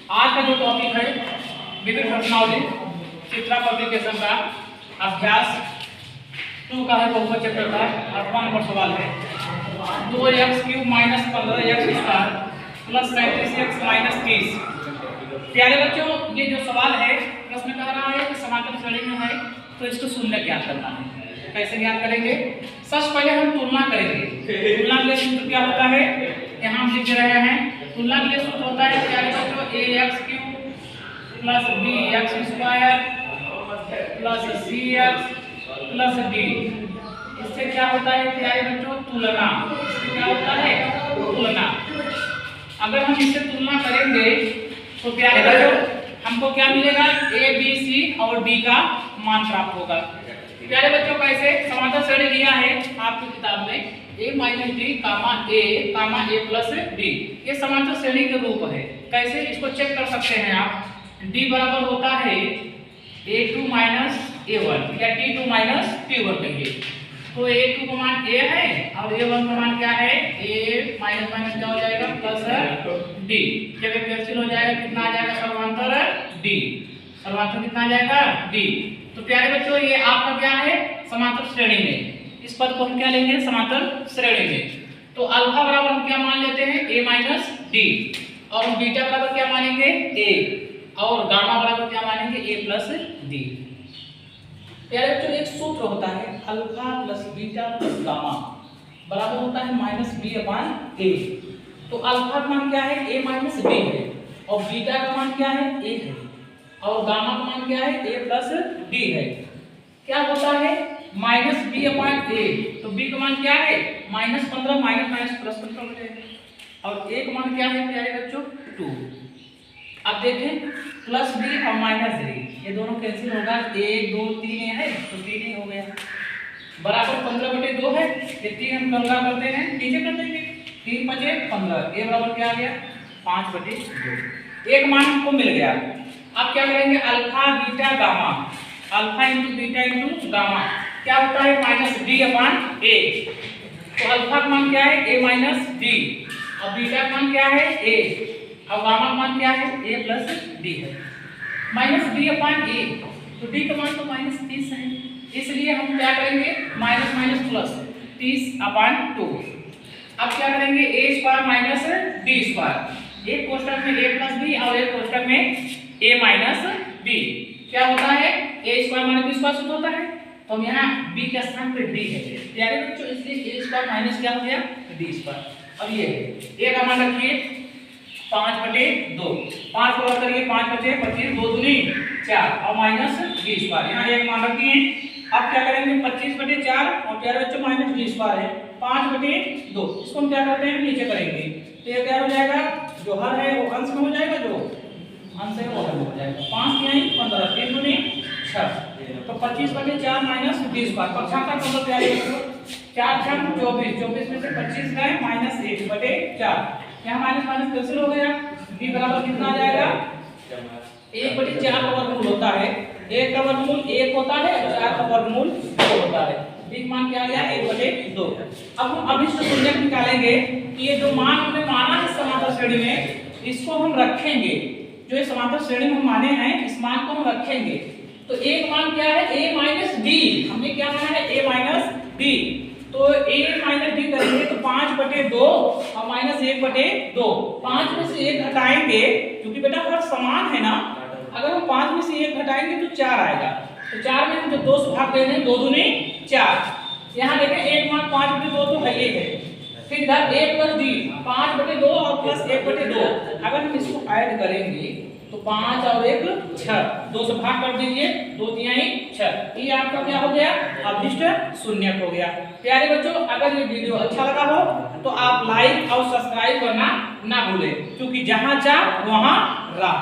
आज का जो टॉपिक है विभिन्न टर्मिनोलॉजी चित्रा पब्लिकेशन का अभ्यास 2 का है, बहुपद चैप्टर का 8वां नंबर सवाल है। 2x³ - 15x² plus 37x - 30। प्यारे बच्चों, ये जो सवाल है प्रश्न कह रहा है कि समांतर श्रेणी में है तो इसको शून्य ज्ञात करना है। कैसे ज्ञात करेंगे? सबसे पहले हम तुलना करेंगे। तुलना के लिए सूत्र क्या होता है, यहाँ हम लिख रहे हैं। तुलना के लिए सूत्र होता है प्यारे बच्चों ax³ + bx² + cx + d। इससे क्या होता है प्यारे बच्चों? तुलना। इससे क्या होता है? तुलना। अगर हम इससे तुलना करेंगे तो प्यारे बच्चों हमको क्या मिलेगा? a b c और d का मान प्राप्त होगा। प्यारे बच्चों कैसे समांतर श्रेणी दिया है आपकी किताब में a - d, a + b। ये समांतर श्रेणी के रूप है। कैसे इसको चेक कर सकते हैं आप? d बराबर होता है a2 - a1 या t2 - t1 कहिए। तो a2 का मान a है और a1 का मान क्या है? a माइनस क्या हो जाएगा? Plus d। जब ये कैंसिल हो जाएगा कितना आ जाएगा? समांतर d। समांतर कितना आ जाएगा? d। तो प्यारे बच्चों ये आपका क्या है? समांतर श्रेणी में। इस पद को हम क्या लेंगे? समांतर श्रेणी में। तो अल्फा बराबर हम क्या मान लेते हैं? a - d। और हम बीटा बराबर क्या मानेंगे? a। और गामा बराबर क्या मानेंगे? a + d। प्यारे बच्चों एक सूत्र होता है अल्फा + बीटा + गामा बराबर होता है -b/a। तो अल्फा का मान क्या है? a - b है। और बीटा का मान क्या है? a है। और गामा का मान क्या है? a + d है। क्या होता है? -b/a। तो b का मान क्या है? -15 माइनस प्लस 15 हो जाएगा। और a का मान क्या है प्यारे बच्चों? 2। अब देखें प्लस b और माइनस d ये दोनों कैंसिल होगा। 1 2 3 है तो 3 ही हो गया। बराबर 15/2 है। ये 3 हम कंगा करते हैं, नीचे कर देंगे। 3 × 5 = 15। a बराबर क्या आ गया? 5/2। एक मान हमको मिल गया। अब क्या करेंगे? Alpha beta gamma. Alpha × beta × gamma क्या होता है? -b/a। तो अल्फा का मान क्या है? a - d। और बीटा का मान क्या है? a। अब गामा का मान क्या है? a + d है। -b/a। तो d का मान तो -30 है। इसलिए हम क्या करेंगे? Minus plus 30/2। अब क्या करेंगे? a² - d²। एक कोष्ठक में a + b और एक कोष्ठक में a - b। क्या होता है? a² - b² सूत्र होता है। तो हम यहाँ b के स्थान पे d है प्यारे बच्चों, इसलिए a² - क्या हो गया? d²। अब ये a का मान रखिए 5/2। 5 को रख करिए 5 × 5 = 25, 2 दूनी 4 और -d²। यहाँ एक मान रखिए। अब क्या करेंगे? 25/4 और प्यारे बच्चों -d² है 5/2। इसको हम क्या करते हैं? नीचे करेंगे तो ये क्या हो जाएगा? जो हर है वो अंश में हो जाएगा, जो अंश है वो हर में हो जाएगा। 5 × 3 = 15, 3 दूनी 6। तो 25/4 -d²। पक्षांतर मतलब प्यारे बच्चों 4 × 6 = 24। 24 में से 25 गए -1/4। यहाँ माइनस कैंसिल हो गया। b बराबर कितना आ जाएगा? 1/4 का वर्गमूल होता है। 1 का वर्गमूल 1 होता है और 4 का वर्गमूल 2 होता है। b का मान क्या आ गया? 1/2। अब हम अभिष्ट तुल्यक निकालेंगे कि ये जो मान हमने माना है समांतर श्रेणी में इसको हम रखेंगे। जो ये समांतर श्रेणी में हम माने हैं इस मान को हम रखेंगे। तो एक मान क्या है? a - d। हमने क्या माना है? a - d। तो a - d करेंगे तो 5/2 और -1/2। 5 में से 1 घटाएंगे क्योंकि बेटा हर समान है ना। अगर हम 5 में से 1 घटाएंगे तो 4 आएगा। तो 4 में हम जब 2 से भाग दे दें 2 दूनी 4। यहाँ देखें एक मान 5/2 तो है ही है। फिर इधर a + d 5/2 और प्लस 1/2। अगर हम इसको ऐड करेंगे तो 5 और 1 6। 2 से भाग कर दीजिए 2 × 3 = 6। ये आपका क्या हो गया? अभिष्ट शून्यक हो गया। प्यारे बच्चों अगर ये वीडियो अच्छा लगा हो तो आप लाइक और सब्सक्राइब करना ना भूलें, क्योंकि जहां जा वहां राह।